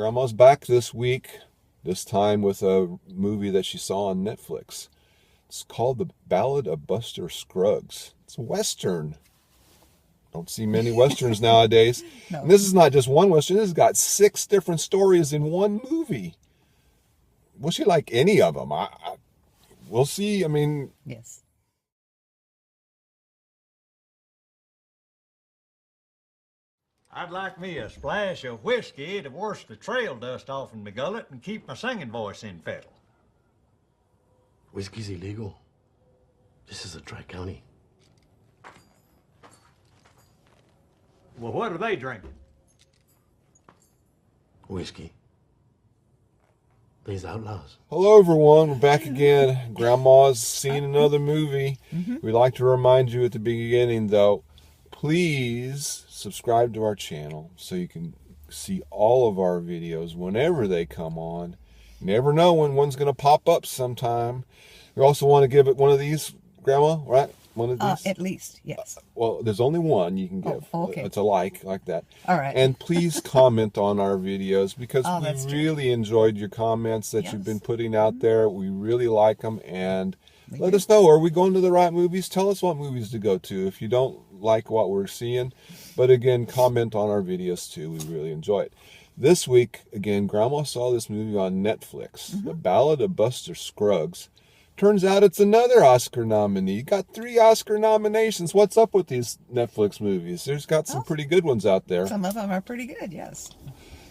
Grandma's back this week, this time with a movie that she saw on Netflix. It's called The Ballad of Buster Scruggs. It's a Western. Don't see many Westerns nowadays. No. And this is not just one Western. This has got 6 different stories in one movie. Will she like any of them? We'll see. I mean... Yes. I'd like me a splash of whiskey to wash the trail dust off in my gullet and keep my singing voice in fettle. Whiskey's illegal. This is a dry county. Well, what are they drinking? Whiskey. These outlaws. Hello, everyone. We're back again. Grandma's seen another movie. We'd like to remind you at the beginning, though, please subscribe to our channel so you can see all of our videos whenever they come on. You never know when one's going to pop up sometime. We also want to give it one of these, Grandma, right? One of these? At least, yes. Well, there's only one you can give. Oh, okay. It's a like that. All right. And please comment on our videos because that's we true. really enjoyed your comments that you've Yes. been putting out there. We really like them. And let us know, are we going to the right movies? Tell us what movies to go to if you don't like what we're seeing. But again, comment on our videos too. We really enjoy it. This week, again, Grandma saw this movie on Netflix, The Ballad of Buster Scruggs. Turns out it's another Oscar nominee. You got 3 Oscar nominations. What's up with these Netflix movies? There's got some pretty good ones out there. Some of them are pretty good, yes.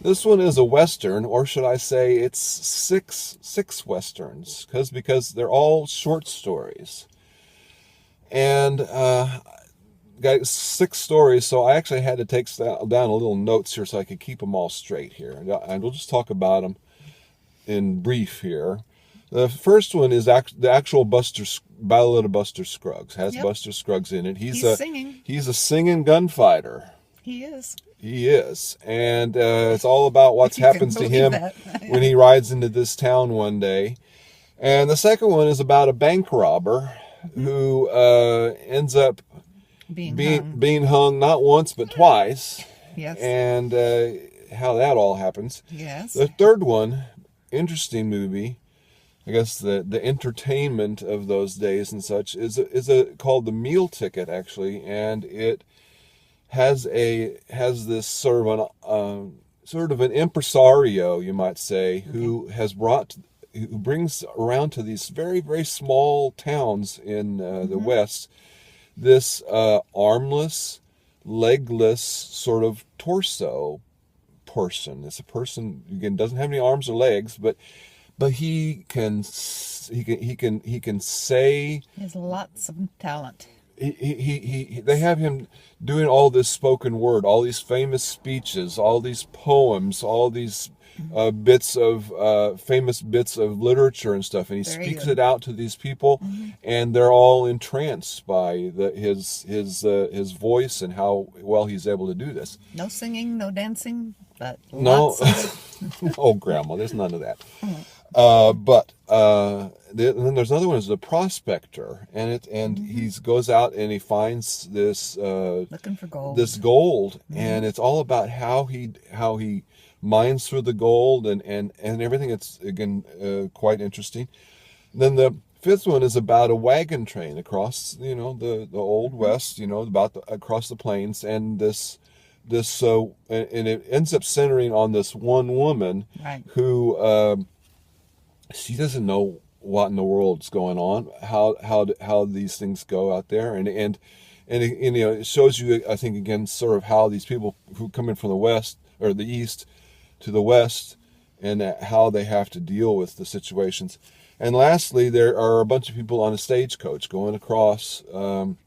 This one is a Western, or should I say it's six Westerns, because they're all short stories. And got 6 stories, so I actually had to take down a little notes here so I could keep them all straight here. And we'll just talk about them in brief here. The first one is the actual Ballad of Buster Scruggs. Has Buster Scruggs in it. He's singing. He's a singing gunfighter. He is. He is. And it's all about what You can happens to believe him that. when he rides into this town one day. And the second one is about a bank robber who ends up being hung not once but twice. Yes. And how that all happens. Yes. The third one, interesting movie, I guess the entertainment of those days and such is called The Meal Ticket, actually, and it has this sort of an impresario, you might say, who brings around to these very, very small towns in the West this armless, legless sort of torso person. It's a person, again, doesn't have any arms or legs, but he can say. He has lots of talent. They have him doing all this spoken word, all these famous speeches, all these poems, all these famous bits of literature and stuff, and he speaks it out to these people, and they're all entranced by his voice and how well he's able to do this. No singing, no dancing, but No, lots of... oh, Grandma, there's none of that. Then there's another one, is the prospector, and he goes out and he finds this looking for gold. This gold, and it's all about how he mines through the gold and everything. It's again quite interesting. Then the fifth one is about a wagon train across the old West, across the plains, and this and it ends up centering on this one woman who she doesn't know what in the world's going on, how these things go out there, and it shows you, I think, again, sort of how these people who come in from the West or the East to the West, and how they have to deal with the situations. And lastly, there are a bunch of people on a stagecoach going across, and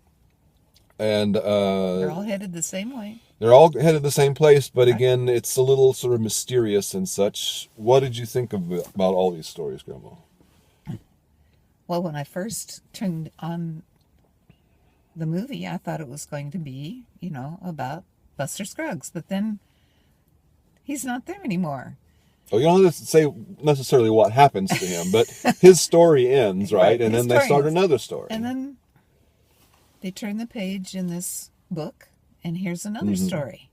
they're all headed the same way. They're all headed the same place, but again, it's a little sort of mysterious and such. What did you think about all these stories, Grandma? Well, when I first turned on the movie, I thought it was going to be, about Buster Scruggs, but then he's not there anymore. Oh, you don't have to say necessarily what happens to him, but his story ends, right? And then they start another story. And then they turn the page in this book, and here's another story.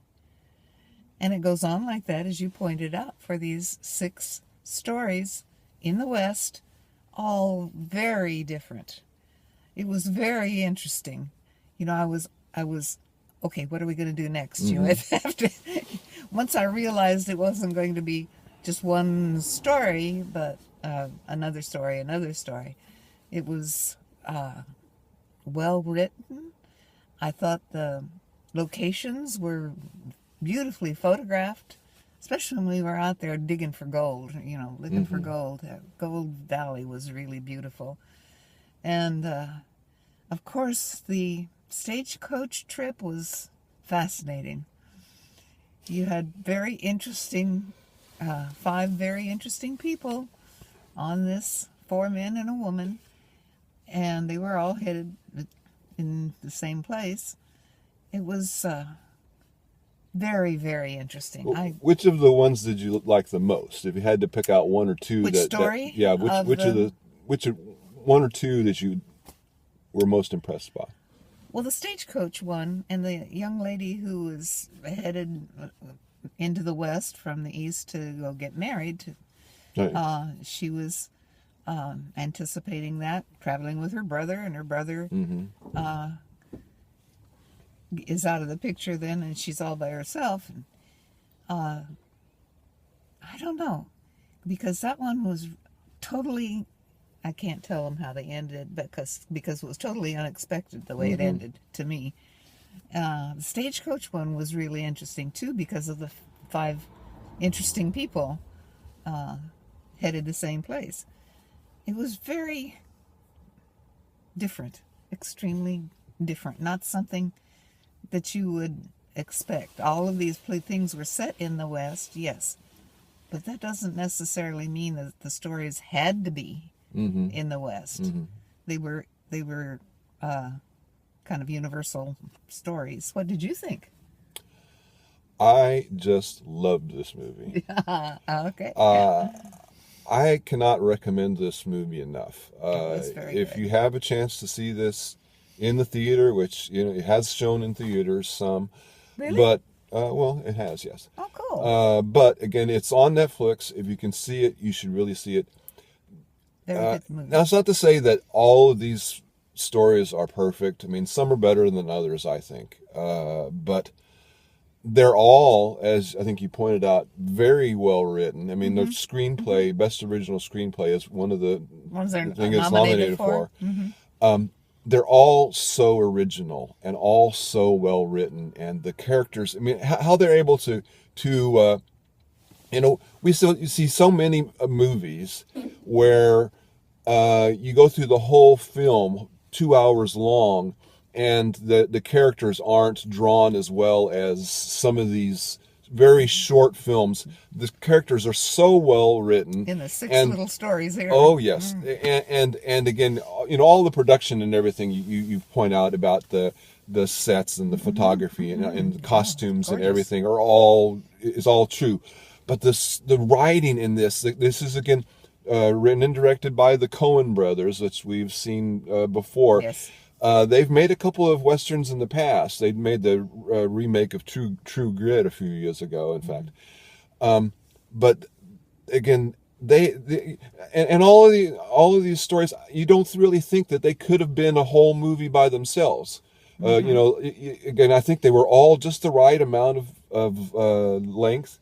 And it goes on like that, as you pointed out, for these 6 stories in the West, all very different. It was very interesting. You know, I was, okay, what are we going to do next? You know, after, once I realized it wasn't going to be just one story, but another story. It was well written. I thought the locations were beautifully photographed, especially when we were out there digging for gold, you know, looking for gold. Gold Valley was really beautiful. And, of course, the stagecoach trip was fascinating. You had very interesting, 5 very interesting people on this, 4 men and a woman, and they were all headed in the same place. It was very, very interesting. Which of the ones did you like the most? If you had to pick out one or two, Which story? which one or two that you were most impressed by? Well, the stagecoach one, and the young lady who was headed into the West from the East to go get married. Right. She was anticipating that, traveling with her brother, and her brother is out of the picture then, and she's all by herself. And, I don't know, because that one was totally, I can't tell them how they ended, because it was totally unexpected the way it ended to me. The stagecoach one was really interesting too, because of the 5 interesting people headed the same place. It was very different, extremely different, not something that you would expect. All of these things were set in the West, yes, but that doesn't necessarily mean that the stories had to be in the West. They were kind of universal stories. What did you think? I just loved this movie. Okay. I cannot recommend this movie enough. If good. you have a chance to see this in the theater, which it has shown in theaters some, Really? but well, it has, yes. Oh, cool. But again, it's on Netflix. If you can see it, you should really see it. Very good movie. Now, it's not to say that all of these stories are perfect. I mean, some are better than others, I think. But they're all, as I think you pointed out, very well written. I mean, the screenplay, Best Original Screenplay, is one of the Ones they're things it's nominated for. Mm-hmm. They're all so original and all so well written, and the characters. I mean, how they're able to you see so many movies where you go through the whole film 2 hours long, and the characters aren't drawn as well as some of these very short films. The characters are so well written In the 6 and little stories here. oh yes, and again, all the production and everything you point out about the sets and the photography and the costumes and everything is all true, but the writing in this is again written and directed by the Coen brothers, which we've seen before. Yes. They've made a couple of westerns in the past. They made the remake of True Grit a few years ago, in fact. But again, and all of these stories, you don't really think that they could have been a whole movie by themselves. Again, I think they were all just the right amount of length,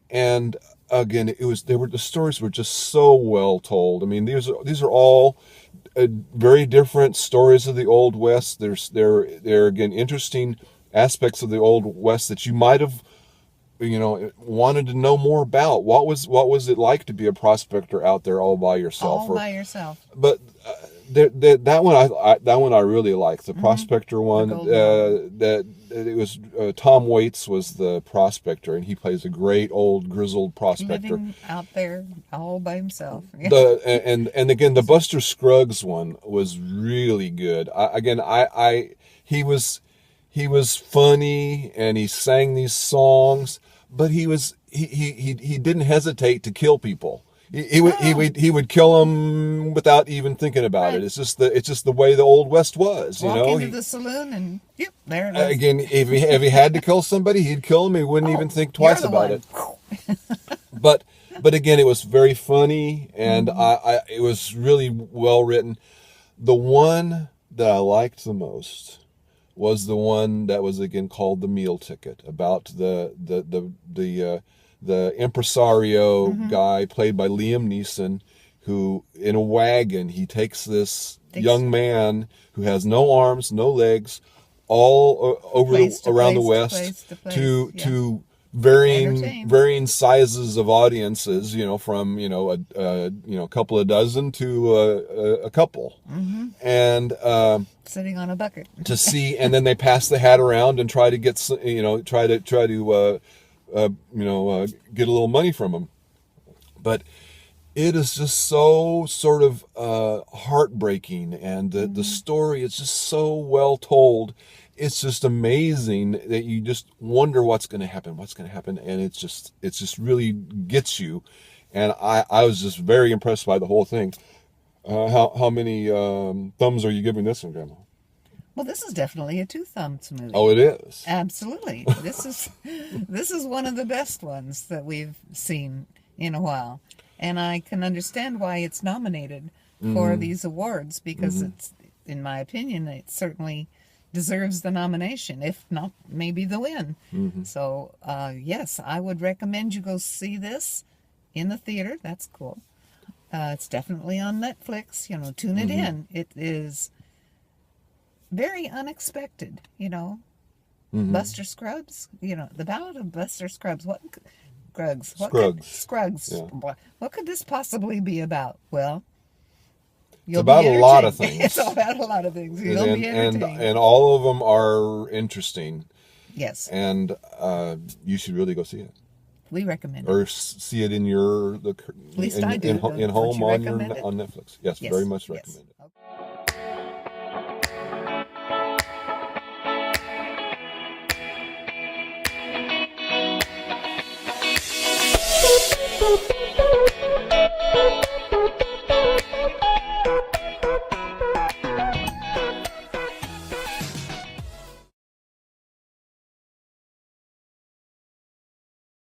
and again, the stories were just so well told. I mean, these are all very different stories of the Old West. They're again interesting aspects of the Old West that you might have wanted to know more about. What was it like to be a prospector out there all by yourself? By yourself. But that one I really like, the prospector one. That it was Tom Waits was the prospector, and he plays a great old grizzled prospector Living out there all by himself. and again, the Buster Scruggs one was really good. He was funny, and he sang these songs, but he didn't hesitate to kill people. He would kill him without even thinking about it. Right. It's just the way the old West was. Walk You know, into the saloon and yep, there it is. again, if he had to kill somebody, he'd kill him. He wouldn't even think twice You're the about one. it. But again, it was very funny, and it was really well written. The one that I liked the most was the one that was again called The Meal Ticket, about the impresario guy played by Liam Neeson, who in a wagon he takes this young man who has no arms, no legs, all around the West to varying sizes of audiences, from a couple of dozen to a couple, and Sitting on a bucket. to see, and then they pass the hat around and try to get try to get a little money from them. But it is just so sort of heartbreaking, and the story is just so well told. It's just amazing that you just wonder what's going to happen, and it's just really gets you. And I was just very impressed by the whole thing. How many thumbs are you giving this one, Grandma? Well, this is definitely a 2 thumbs movie. Oh, it is. Absolutely. This is one of the best ones that we've seen in a while. And I can understand why it's nominated for these awards, because it's, in my opinion, it certainly deserves the nomination, if not maybe the win. So, yes, I would recommend you go see this in the theater. That's cool. It's definitely on Netflix. Tune it in. It is very unexpected, Buster Scruggs, the Ballad of Buster Scruggs. Scruggs. Yeah. What could this possibly be about? Well, it's about a lot of things. It's about a lot of things. You'll be entertained. And all of them are interesting. Yes. And you should really go see it. We recommend it. Or see it in your At least I do. in home on recommend it? on Netflix. Yes, very much recommend it. Okay.